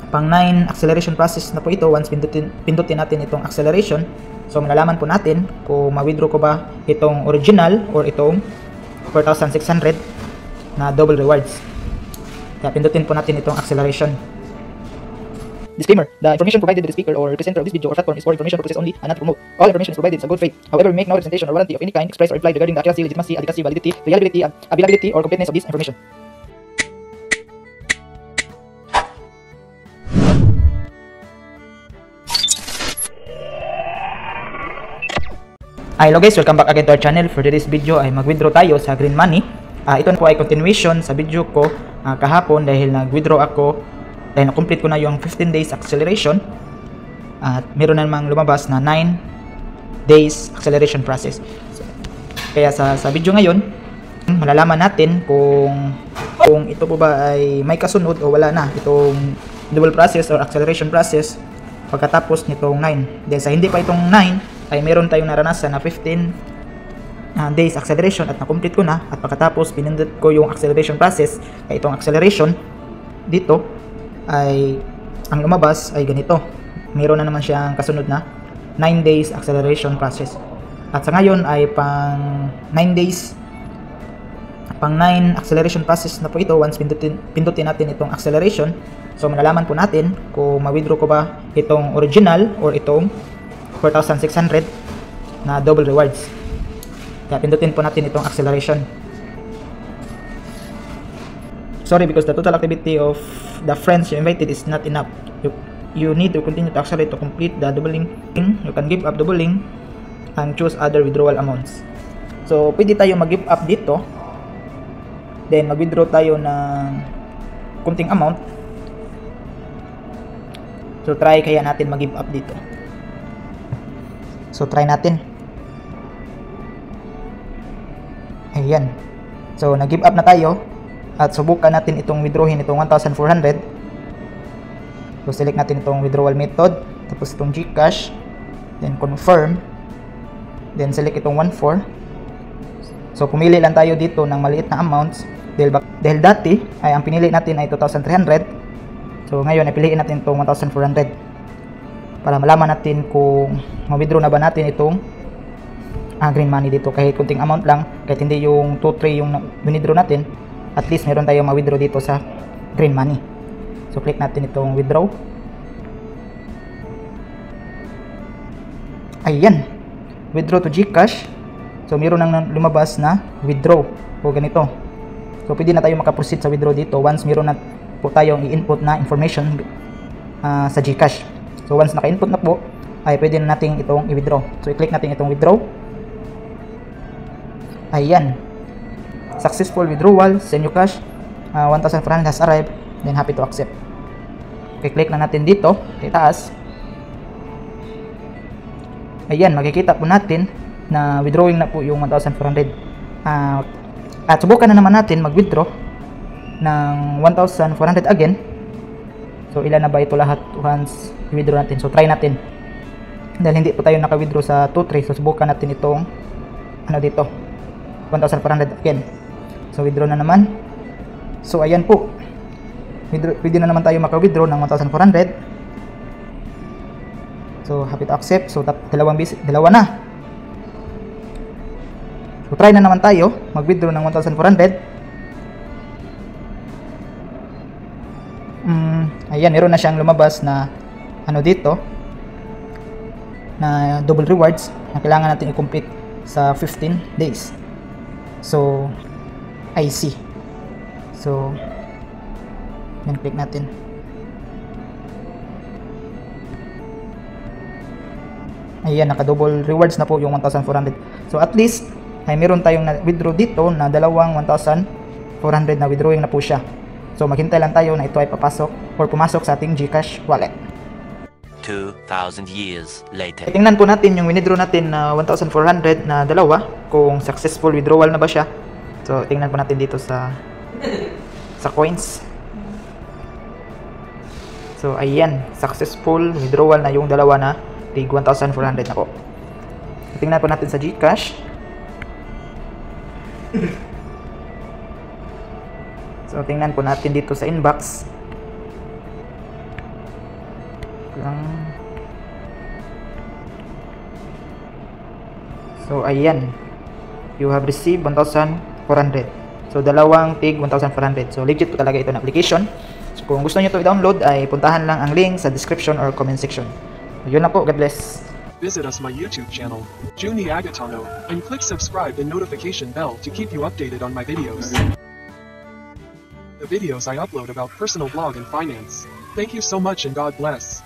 Pang 9 acceleration process na po ito. Once pindutin natin itong acceleration, so malalaman po natin kung ma-withdraw ko ba itong original or itong 4,600 na double rewards. Kaya pindutin po natin itong acceleration. Disclaimer: the information provided by the speaker or presenter of this video or platform is for information purposes only and not to promote. All information is provided in good faith. However, we make no representation or warranty of any kind expressed or implied regarding the accuracy, legitimacy, adequacy, validity, reliability, availability, or completeness of this information. Hello guys, welcome back again to our channel. For today's video ay mag-withdraw tayo sa Green Money. Ito po ay continuation sa video ko kahapon dahil nag-withdraw ako dahil na-complete ko na yung 15 days acceleration at meron na namang lumabas na 9 days acceleration process. Kaya sa video ngayon, malalaman natin kung ito po ba ay may kasunod o wala na itong double process or acceleration process pagkatapos nitong 9. Dahil sa hindi pa itong 9 ay meron tayong naranasan na 15 days acceleration at na-complete ko na, at pagkatapos pinindot ko yung acceleration process, ay itong acceleration dito ay ang lumabas ay ganito. Meron na naman siyang kasunod na 9 days acceleration process. At sa ngayon ay pang 9 acceleration process na po ito. Once pindutin natin itong acceleration, so malalaman po natin kung ma-withdraw ko ba itong original or itong 4,600 na double rewards. Kaya pindutin po natin itong acceleration. Sorry, because the total activity of the friends you invited is not enough. You need to continue to accelerate to complete the doubling. You can give up doubling and choose other withdrawal amounts. So pwede tayo mag-give up dito, then mag-withdraw tayo ng kunting amount. So try kaya natin mag-give up dito. So try natin. Ayan. So nag-give up na tayo at subukan natin itong withdrawin itong 1,400. So select natin itong withdrawal method, tapos itong GCash, then confirm, then select itong 1,400. So pumili lang tayo dito ng maliit na amounts dahil dati ay ang pinili natin ay 2,300. So ngayon ay piliin natin itong 1,400 para malaman natin kung ma-withdraw na ba natin itong Green Money dito. Kahit kunting amount lang, kahit hindi yung 2-3 yung withdraw natin, at least meron tayong ma-withdraw dito sa Green Money. So click natin itong withdraw. Ayan, withdraw to GCash. So meron nang lumabas na withdraw o ganito. So pwede na tayo makaproceed sa withdraw dito once meron na po tayong i-input na information sa GCash. So once naka-input na po, ay pwede na natin itong i-withdraw. So i-click natin itong withdraw. Ayan. Successful withdrawal, send you cash. 1,400 has arrived. Then happy to accept. Okay, click na natin dito, kay taas. Ayan, makikita po natin na withdrawing na po yung 1,400. At subukan na naman natin mag-withdraw ng 1,400 again. So ilan na ba ito lahat once i-withdraw natin? So try natin. Dahil hindi po tayo naka-withdraw sa 2-3, so subukan natin itong dito 1,400 again. So withdraw na naman. So ayan po, pwede na naman tayo maka-withdraw ng 1,400. So happy to accept. So dalawa na. So try na naman tayo mag-withdraw ng 1,400. Ayan, meron na siyang lumabas na dito na double rewards na kailangan natin i-complete sa 15 days. So I see. So yan, click natin. Ayan, naka double rewards na po yung 1,400. So at least ay meron tayong na-withdraw dito na dalawang 1,400 na withdrawing na po siya. So maghintay lang tayo na ito ay papasok or pumasok sa ating GCash wallet. 2,000 years later. Tingnan po natin yung withdraw natin na 1,400 na dalawa, kung successful withdrawal na ba siya. So tingnan po natin dito sa coins. So ayan, successful withdrawal na yung dalawa na tig 1,400 na po. Tingnan po natin sa GCash. So tingnan po natin dito sa inbox. lang. So, ayan. You have received 1,400. So, dalawang tig 1,400. So, legit po talaga ito na application. So, kung gusto nyo ito i-download, ay puntahan lang ang link sa description or comment section. So, yun na po. God bless. Visit us my YouTube channel, Juni Agatano, and click subscribe and notification bell to keep you updated on my videos. The videos I upload about personal blog and finance. Thank you so much and God bless.